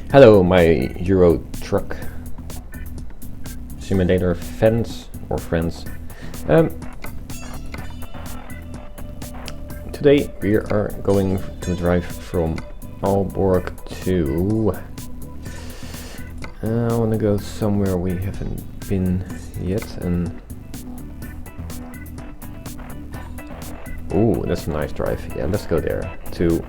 Hello, my Euro truck simulator fans or friends. Today we are going to drive from Aalborg to... I want to go somewhere we haven't been yet, and... Ooh, that's a nice drive. Yeah, let's go there. To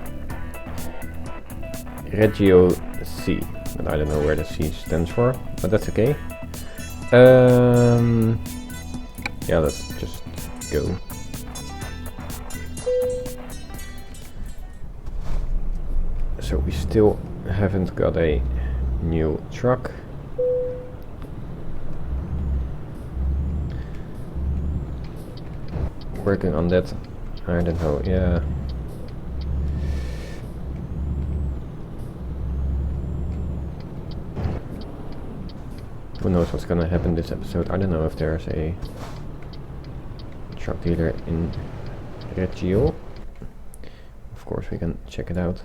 Reggio C. But I don't know where the C stands for, but that's okay. Yeah, let's just go. So we still haven't got a new truck. Working on that. I don't know, yeah. Who knows what's gonna happen this episode. I don't know if there's a truck dealer in Reggio. Of course we can check it out.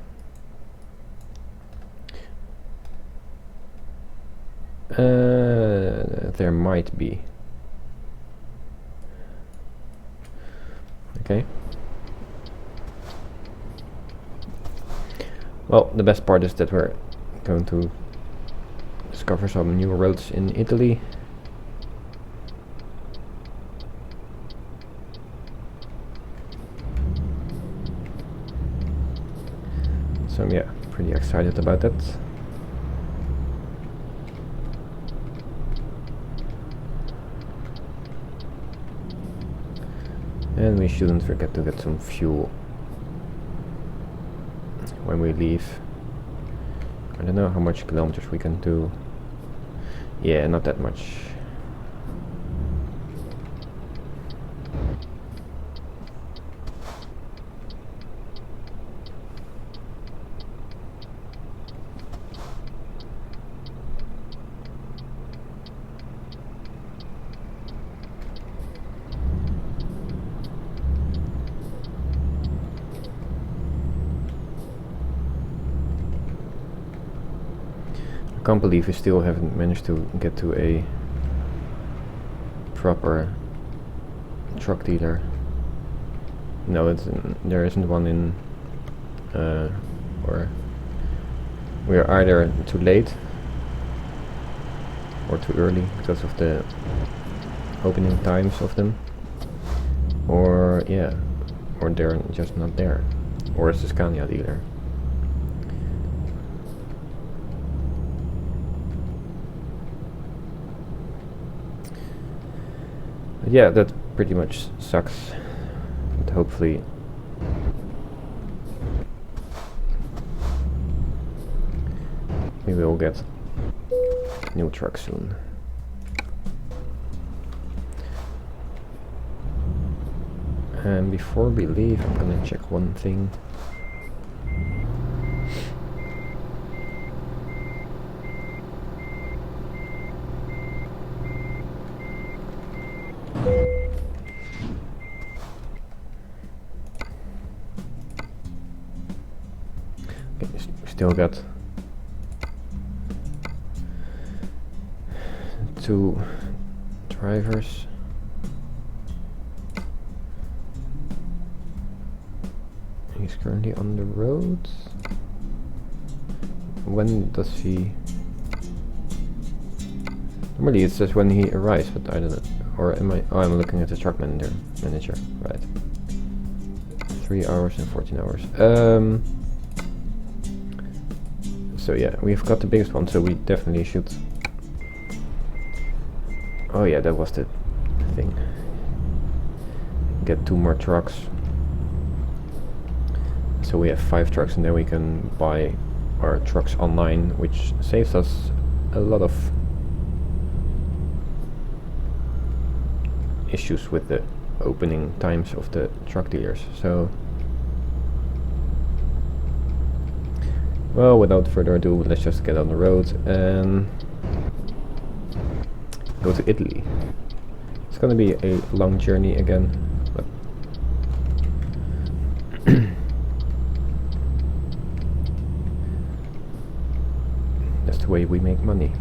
There might be. Okay. Well, the best part is that we're going to discover some new roads in Italy. So yeah, pretty excited about that. And we shouldn't forget to get some fuel when we leave. I don't know how much kilometers we can do. Yeah, not that much. I can't believe we still haven't managed to get to a proper truck dealer. No, there isn't one in, or we are either too late or too early because of the opening times of them, or yeah, or they're just not there, or it's a Scania dealer. Yeah, that pretty much sucks, but hopefully we will get a new truck soon. And before we leave, I'm gonna check one thing. Still got 2 drivers. He's currently on the road. When does he? Normally it says when he arrives, but I don't know. Or am I? Oh, I'm looking at the truck manager. Right. 3 hours and 14 hours. So yeah, we've got the biggest one, so we definitely should... Oh yeah, that was the thing. Get 2 more trucks. So we have 5 trucks, and then we can buy our trucks online, which saves us a lot of issues with the opening times of the truck dealers. So... Well, without further ado, let's just get on the road and go to Italy. It's gonna be a long journey again, but That's the way we make money.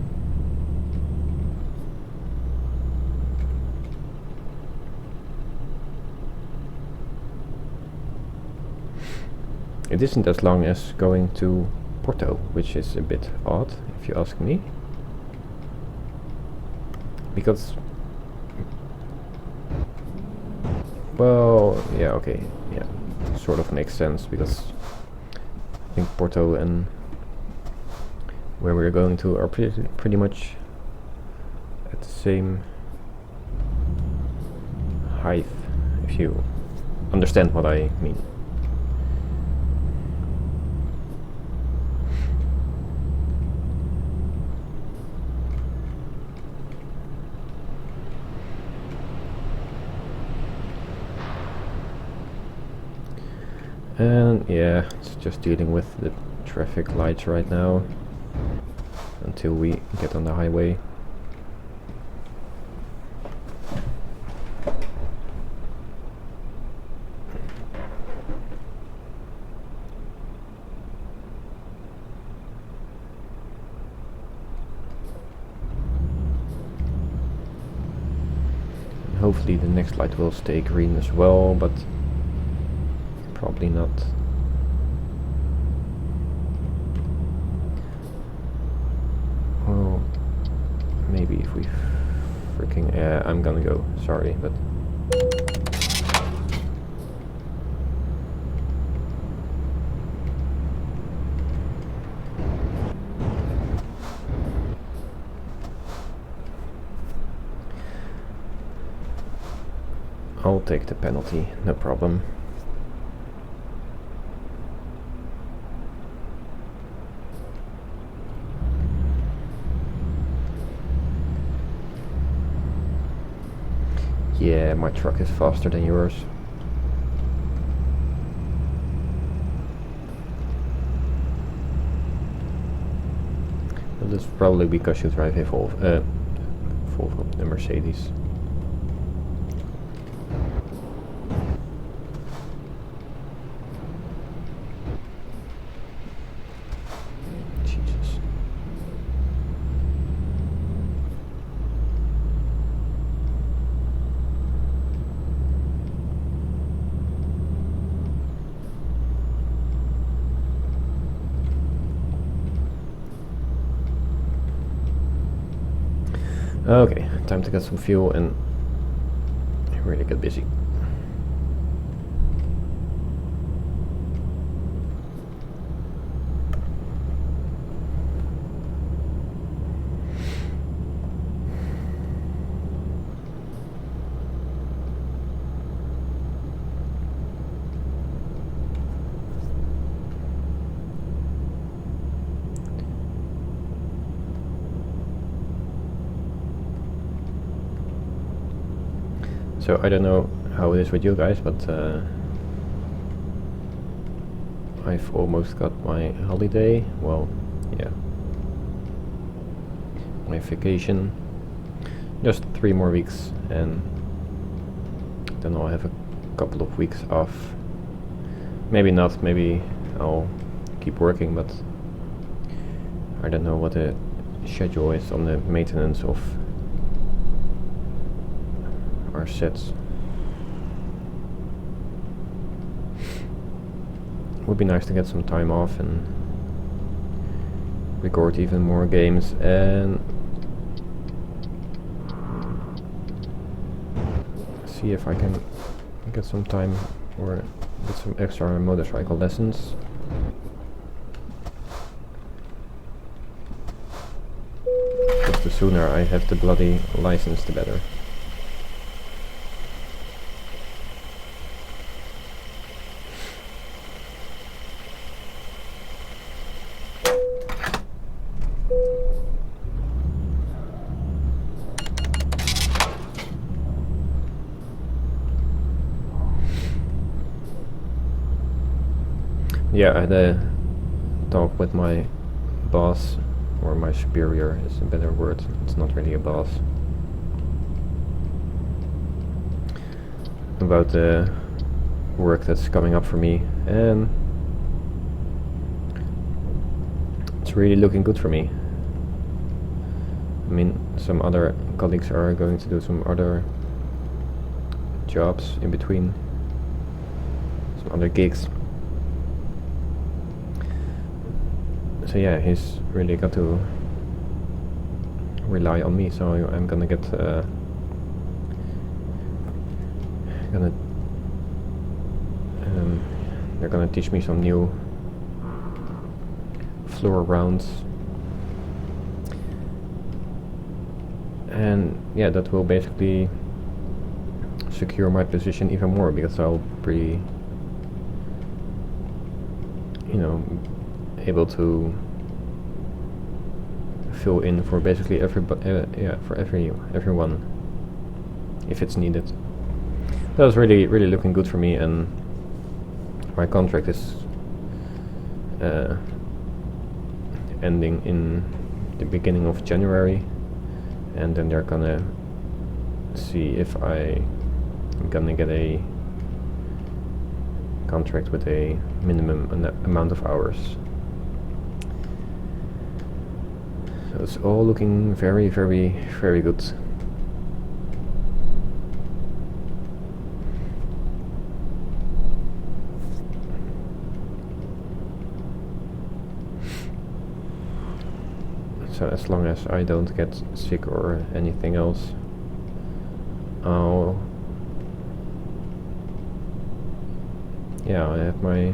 It isn't as long as going to Porto, which is a bit odd, if you ask me. Because... well, yeah, okay, yeah, sort of makes sense, because I think Porto and where we're going to are pretty much at the same height, if you understand what I mean. And yeah, it's just dealing with the traffic lights right now until we get on the highway. And hopefully the next light will stay green as well, but probably not. Well, maybe if we freaking... I'm gonna go, sorry, but... I'll take the penalty, no problem. Yeah, my truck is faster than yours. But that's probably because you drive a Volvo, a Mercedes. Jesus. Okay, time to get some fuel and really get busy. So I don't know how it is with you guys, but I've almost got my holiday. Well, yeah, my vacation. Just 3 more weeks, and then I'll have a couple of weeks off. Maybe not. Maybe I'll keep working, but I don't know what the schedule is on the maintenance of our sets. Would be nice to get some time off and record even more games and see if I can get some time or get some extra motorcycle lessons. Because the sooner I have the bloody license, the better. Yeah, I had a talk with my boss, or my superior is a better word, it's not really a boss, about the work that's coming up for me, and it's really looking good for me. I mean, some other colleagues are going to do some other jobs in between, some other gigs. So yeah, he's really got to rely on me, so I'm gonna get they're gonna teach me some new floor rounds, and yeah, that will basically secure my position even more, because I'll be, you know, able to fill in for basically everyone if it's needed. That was really looking good for me, and my contract is ending in the beginning of January, and then they're gonna see if I'm gonna get a contract with a minimum amount of hours. So it's all looking very good. So as long as I don't get sick or anything else, I have my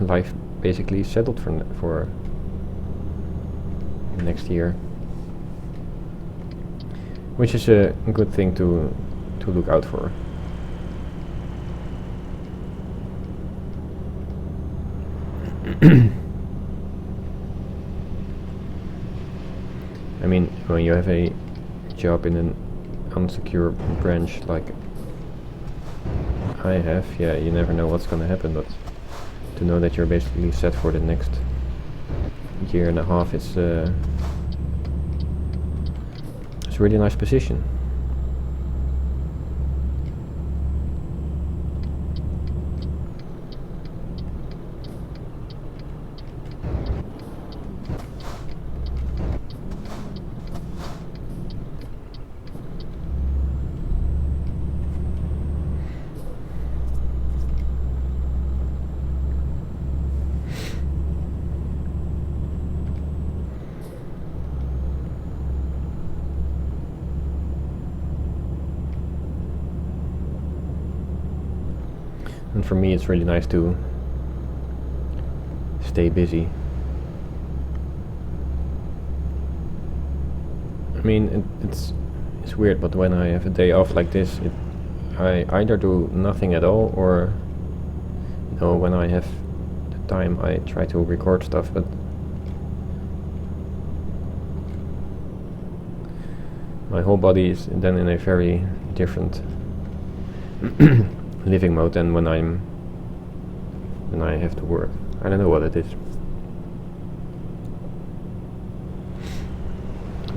life basically settled for next year, which is a good thing to look out for. I mean, when you have a job in an unsecure branch like I have, yeah, you never know what's gonna happen, but to know that you're basically set for the next year and a half is it's a really nice position. And for me, it's really nice to stay busy. I mean, it's weird, but when I have a day off like this, I either do nothing at all, or when I have the time, I try to record stuff. But my whole body is then in a very different living mode than when I have to work. I don't know what it is.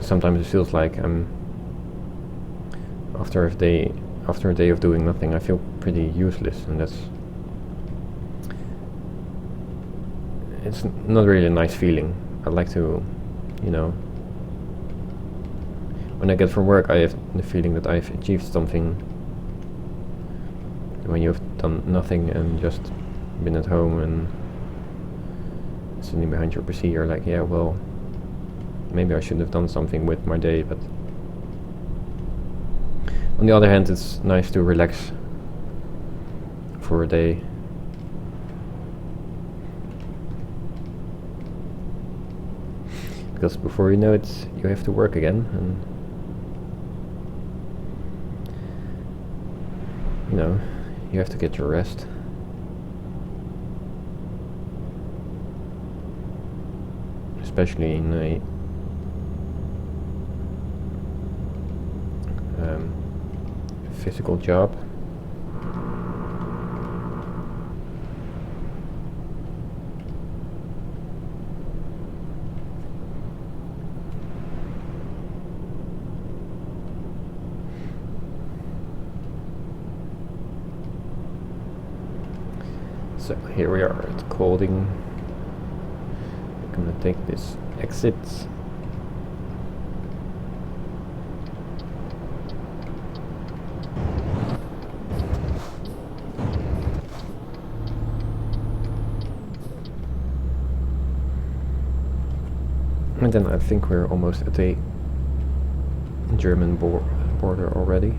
Sometimes it feels like I'm after a day of doing nothing, I feel pretty useless, and it's not really a nice feeling. I like to, when I get from work, I have the feeling that I've achieved something. When you've done nothing and just been at home and sitting behind your PC, you're like, yeah, well, maybe I should have done something with my day. But on the other hand, it's nice to relax for a day. Because before you know it, you have to work again, and you have to get your rest. Especially in a physical job. So here we are at Colding. I'm gonna take this exit. And then I think we're almost at the German border already.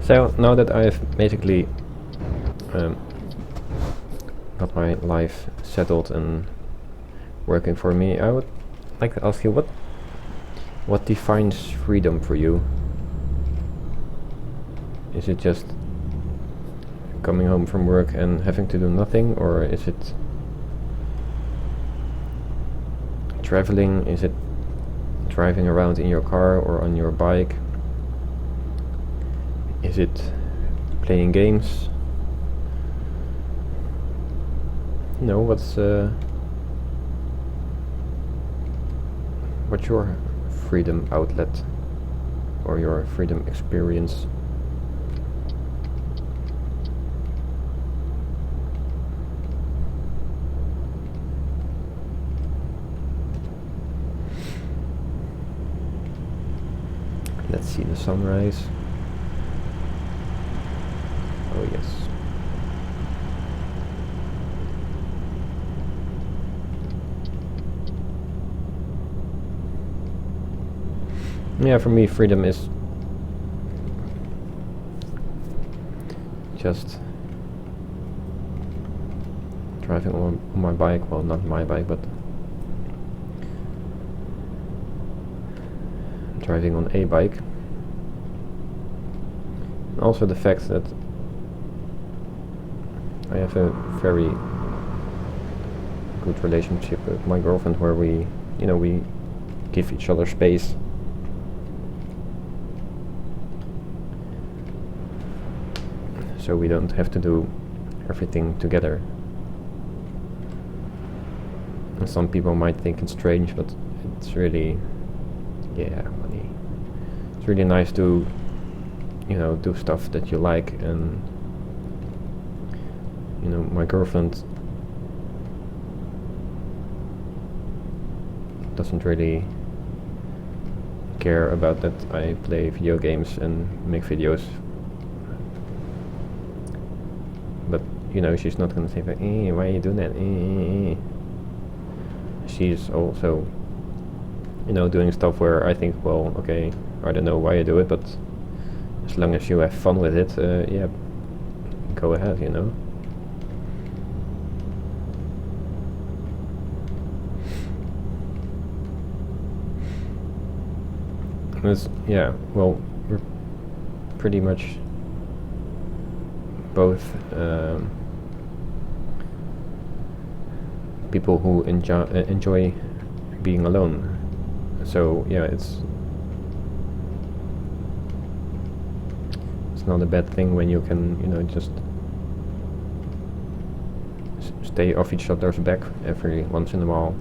So now that I've basically got my life settled and working for me, I would like to ask you what defines freedom for you? Is it just coming home from work and having to do nothing, or is it traveling? Is it driving around in your car or on your bike? Is it playing games? No, what's your freedom outlet or your freedom experience? Let's see the sunrise. Oh yes. Yeah, for me freedom is just driving on my bike, well, not my bike, but driving on a bike. And also the fact that I have a very good relationship with my girlfriend, where we give each other space. So we don't have to do everything together. And some people might think it's strange, but it's really, it's really nice to, do stuff that you like. And my girlfriend doesn't really care about that I play video games and make videos. But she's not gonna say like, why are you doing that? She's also doing stuff where I think, well, okay, I don't know why you do it, but as long as you have fun with it, yeah, go ahead, well, we're pretty much both people who enjoy being alone. So yeah, it's not a bad thing when you can just stay off each other's back every once in a while.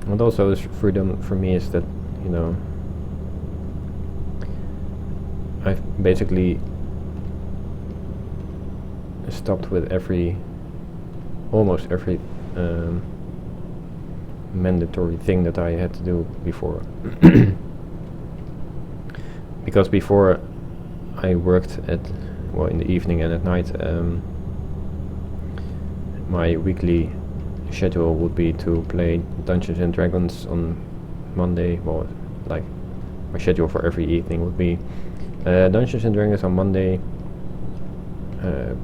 And also this freedom for me is that, I've basically stopped with almost every mandatory thing that I had to do before. Because before I worked in the evening and at night, my weekly schedule would be to play Dungeons and Dragons on Monday. Well, like my schedule for every evening would be Dungeons and Dragons on Monday,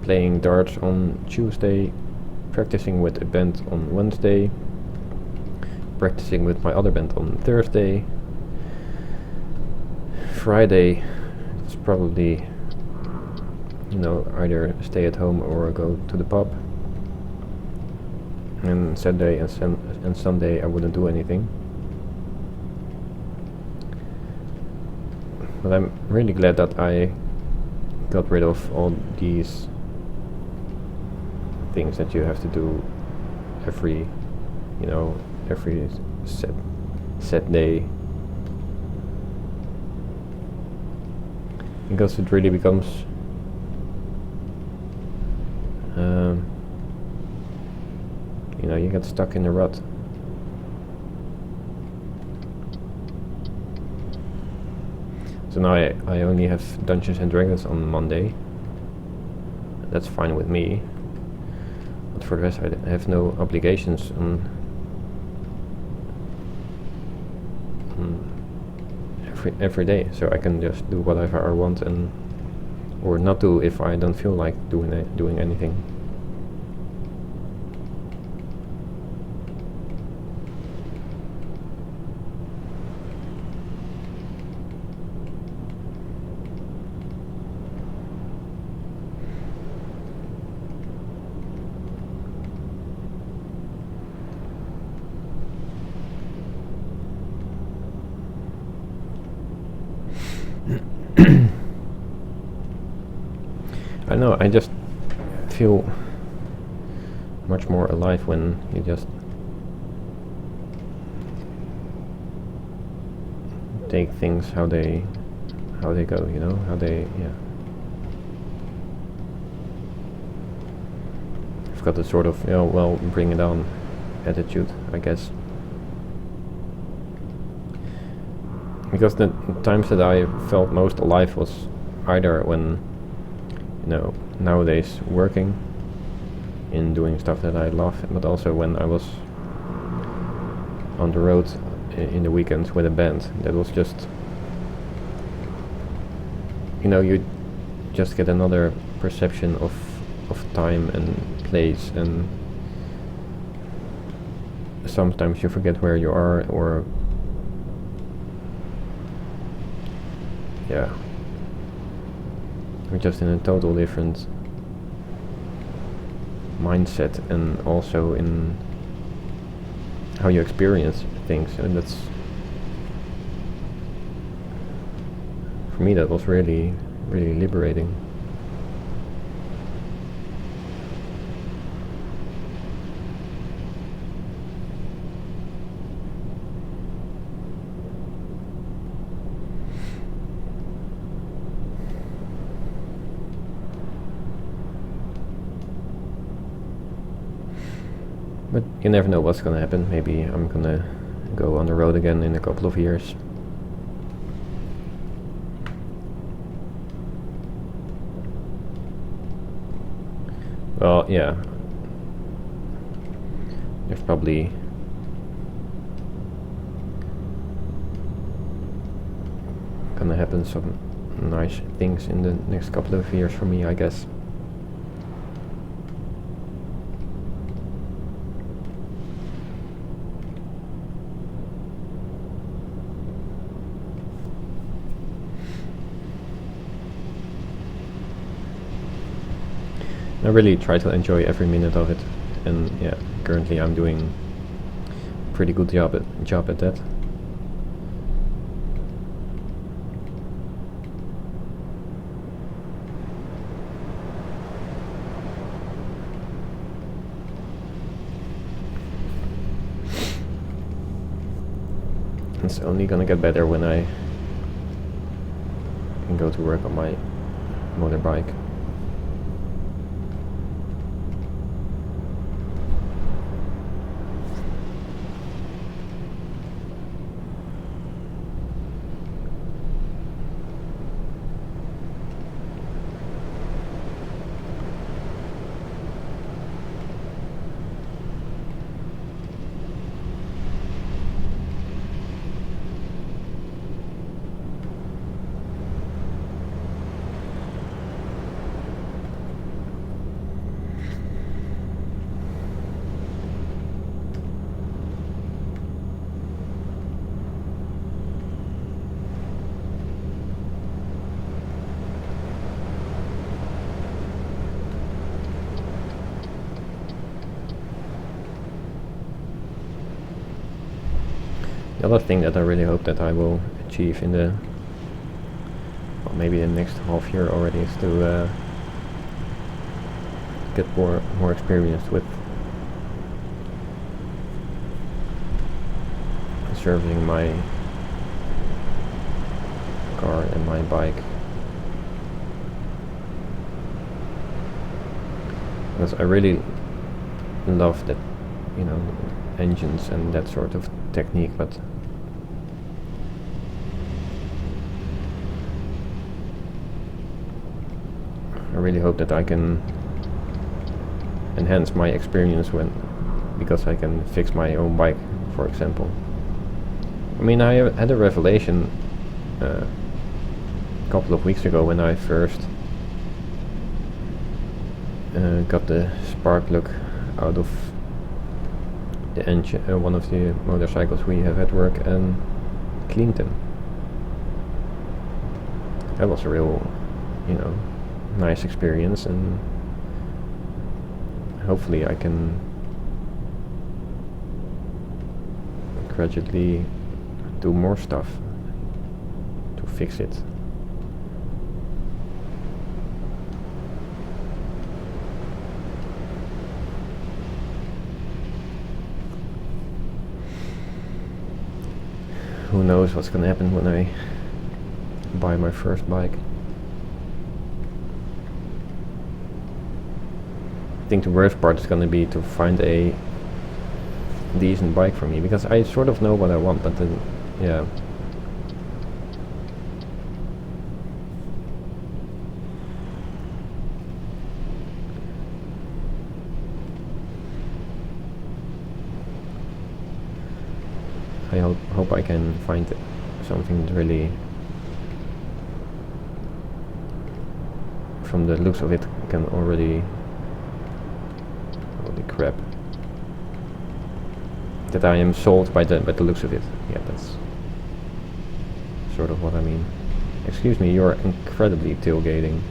playing darts on Tuesday, practicing with a band on Wednesday, practicing with my other band on Thursday, Friday probably, either stay at home or go to the pub. And Saturday and Sunday I wouldn't do anything. But I'm really glad that I got rid of all these things that you have to do every set day, because it really becomes you get stuck in a rut. So now I only have Dungeons and Dragons on Monday. That's fine with me. But for the rest, I have no obligations on every day, so I can just do whatever I want or not do if I don't feel like doing anything. I know, I just feel much more alive when you just take things how they go, I've got a sort of, bring it on attitude, I guess. Because the times that I felt most alive was either when, nowadays working in doing stuff that I love, but also when I was on the road in the weekends with a band. That was just, you just get another perception of time and place, and sometimes you forget where you are, or we're just in a total different mindset, and also in how you experience things, and that's, for me, that was really, really liberating. But you never know what's gonna happen. Maybe I'm gonna go on the road again in a couple of years. Well, yeah. There's probably gonna happen some nice things in the next couple of years for me, I guess. I really try to enjoy every minute of it, and currently I'm doing a pretty good job at that. It's only gonna get better when I can go to work on my motorbike. The other thing that I really hope that I will achieve in the, well, maybe the next half year already, is to get more experience with servicing my car and my bike. Because I really love that, you know, engines and that sort of technique, but I really hope that I can enhance my experience because I can fix my own bike, for example. I mean, I had a revelation a couple of weeks ago when I first got the spark plug out of the engine, one of the motorcycles we have at work, and cleaned them. That was a real, you know, nice experience, and hopefully I can gradually do more stuff to fix it. Who knows what's gonna happen when I buy my first bike. I think the worst part is gonna be to find a decent bike for me, because I sort of know what I want, but then, yeah. I hope I can find something that really, from the looks of it, can already, holy crap, that I am sold by the looks of it. Yeah, that's sort of what I mean. Excuse me, you're incredibly tailgating.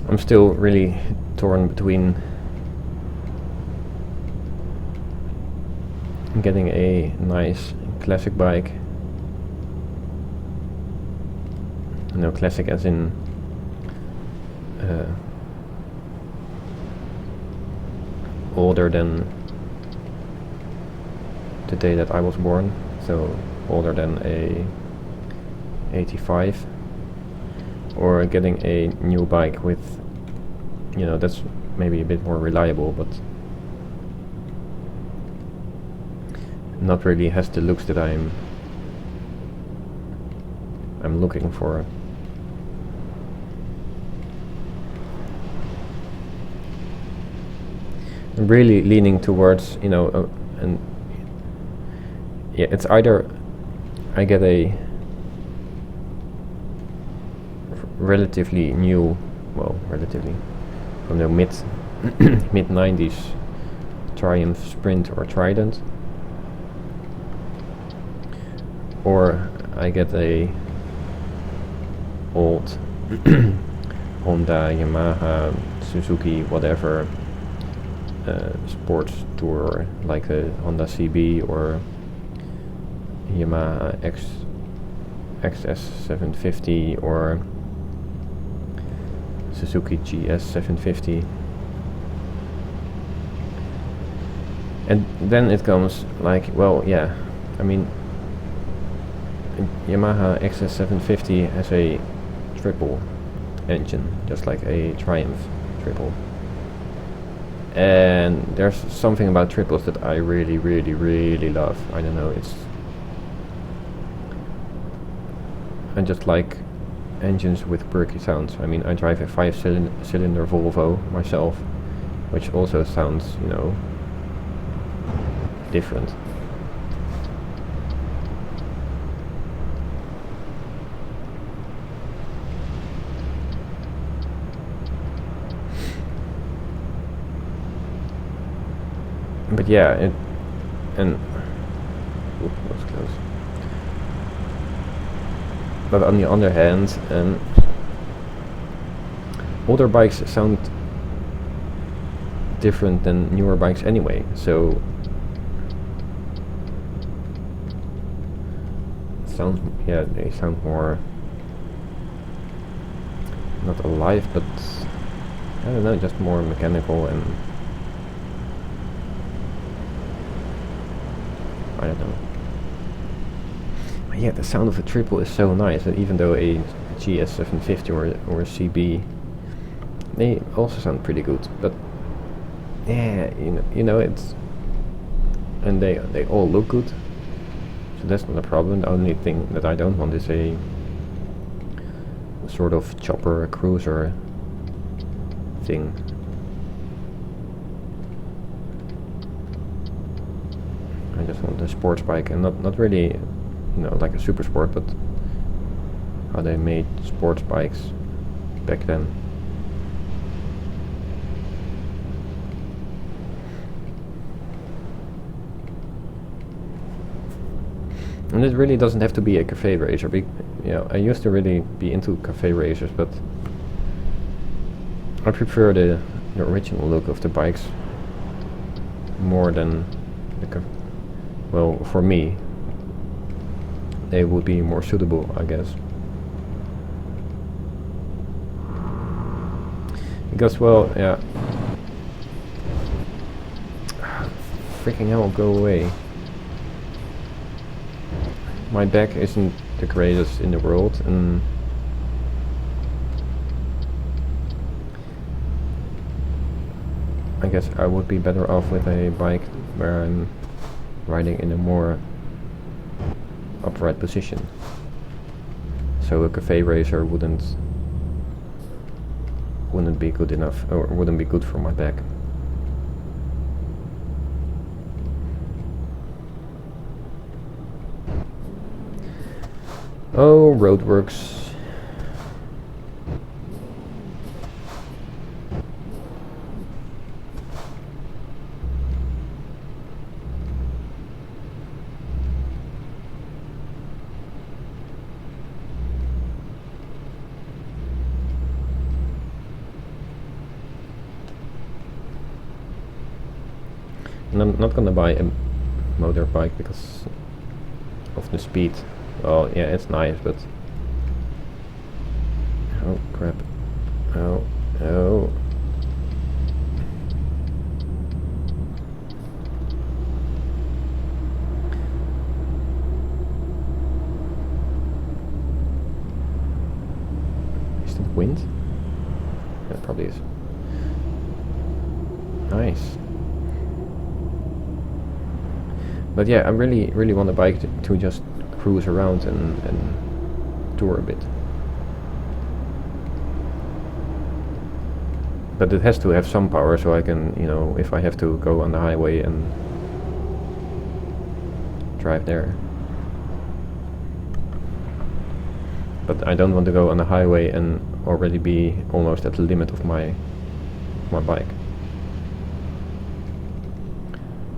I'm still really torn between getting a nice classic bike, no, classic as in older than the day that I was born, so older than a 85, or getting a new bike with, you know, that's maybe a bit more reliable, but not really has the looks that I'm looking for. I'm really leaning towards, you know, and yeah, it's either I get a relatively new, well, relatively, from the mid 90s Triumph Sprint or Trident, or I get a old Honda, Yamaha, Suzuki, whatever sports tour, like a Honda CB or Yamaha XS 750 or Suzuki GS 750. And then it comes like, well, yeah, I mean, Yamaha XS 750 has a triple engine, just like a Triumph triple. And there's something about triples that I really, really, really love. I don't know, I just like engines with perky sounds. I mean, I drive a 5-cylinder Volvo myself, which also sounds, you know, different. But yeah, that was close. But on the other hand, older bikes sound different than newer bikes anyway, so they sound more, not alive, but I don't know, just more mechanical, and I don't know. But yeah, the sound of a triple is so nice, and even though a GS750 or a CB, they also sound pretty good, but yeah, you know it's, and they all look good, so that's not a problem. The only thing that I don't want is a sort of chopper cruiser thing. I just want a sports bike, and not really, you know, like a super sport, but how they made sports bikes back then. And it really doesn't have to be a cafe racer. You know, I used to really be into cafe racers, but I prefer the original look of the bikes more than the well, for me, they would be more suitable, I guess. Because, well, yeah. Freaking hell, go away. My back isn't the greatest in the world, and I guess I would be better off with a bike where I'm riding in a more upright position. So a cafe racer wouldn't be good enough, or wouldn't be good for my back. Oh, roadworks. And I'm not gonna buy a motorbike because of the speed. Well, yeah, it's nice, but oh crap! Oh, oh! Is that wind? Yeah, it probably is. Nice. But yeah, I really want a bike to just cruise around and tour a bit. But it has to have some power, so I can, you know, if I have to go on the highway and drive there. But I don't want to go on the highway and already be almost at the limit of my bike.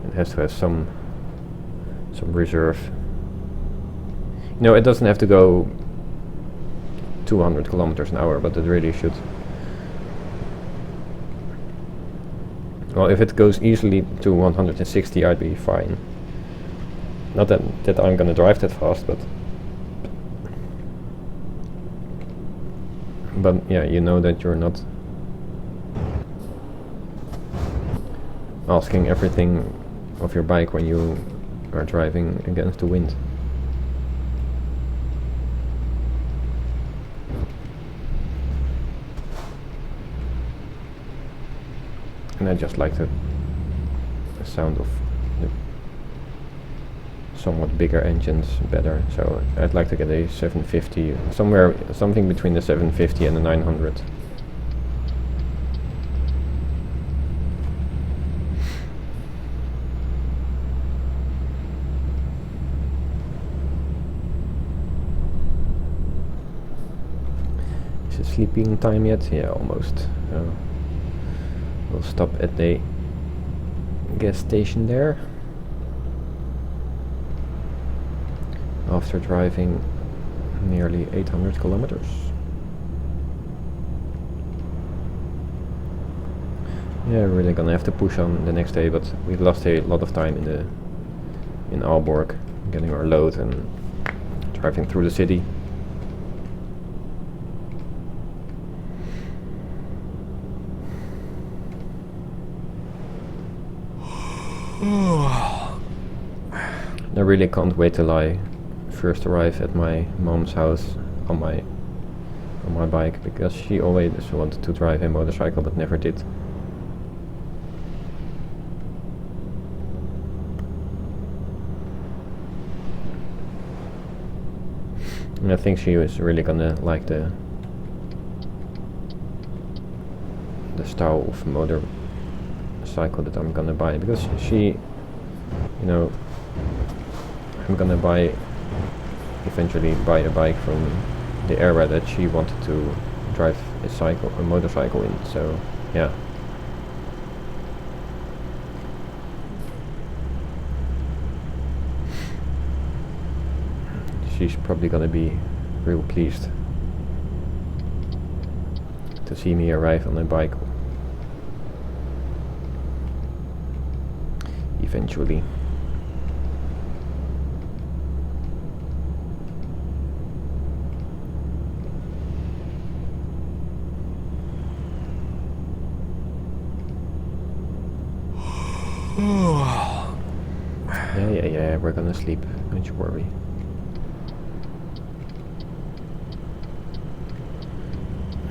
It has to have some reserve. You know, it doesn't have to go 200 kilometers an hour, but it really should. Well, if it goes easily to 160, I'd be fine. Not that I'm gonna drive that fast, but yeah, you know that you're not asking everything of your bike when you are driving against the wind. And I just like the sound of the somewhat bigger engines better, so I'd like to get a 750, something between the 750 and the 900. Is it sleeping time yet? Yeah, almost. We'll stop at the gas station there. After driving nearly 800 kilometers. Yeah, we're really gonna have to push on the next day, but we lost a lot of time in Aalborg, getting our load and driving through the city. I really can't wait till I first arrive at my mom's house on my bike, because she always wanted to drive a motorcycle but never did. And I think she was really gonna like the style of motorcycle that I'm gonna buy, because she, you know, I'm gonna eventually buy a bike from the era that she wanted to drive a motorcycle in, so yeah. She's probably gonna be real pleased to see me arrive on a bike eventually. Yeah, we're gonna sleep, don't you worry.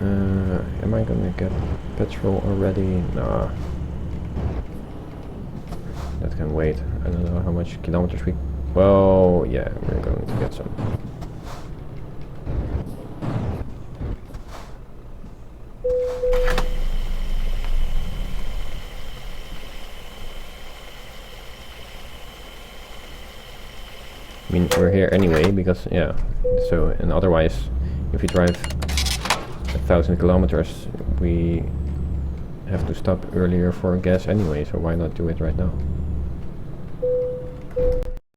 Am I gonna get petrol already? Nah. That can wait. I don't know how much kilometers we... Well, yeah, we're going to get some. I mean, we're here anyway, because, yeah, so, and otherwise, if we drive 1,000 kilometers, we have to stop earlier for gas anyway, so why not do it right now?